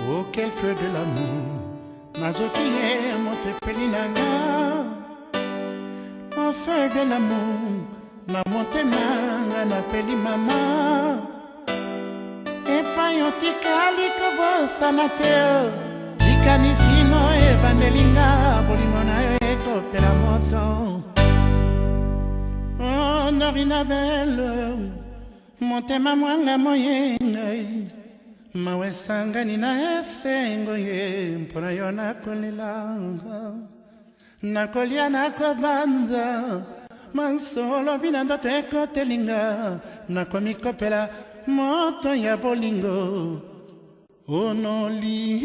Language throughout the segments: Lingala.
Oh, quel feu de l'amour, nazokiye motepeli nanga. Oh, feu de l'amour, na motema nga napeli mama. Epa yotikali kobosana te, likanisino evandelinga, bolingo na yo ekopela moto. Oh, Norina belle, motema mwanga moyengai. Mawe sangani na esengo ye mpona yo nakolelanga nakolia nakobanza mansolo vina ndoto ekotelinga nakomikopela moto ya bolingo onoli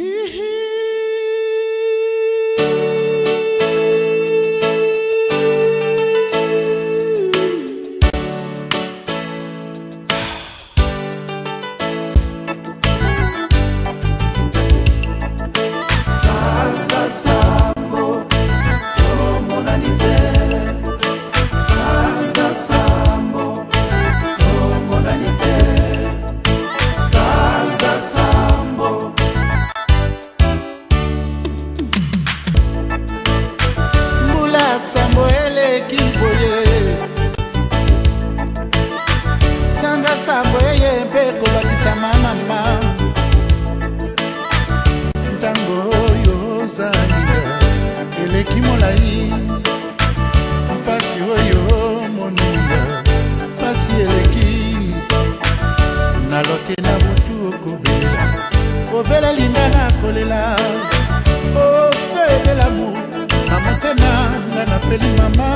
Sambo, oh mon anniversaire. Sanza Sambo, oh mon anniversaire. Sanza Sambo. Mula Sambo ele kiboye. Sanza Sambo ye peko bakisa mama. Tango yo zalinga eleki molai mpasi oyo moninga pasi eleki nalote na butu okobela linga na kolela au feu de l'amour na motema nga napeli mama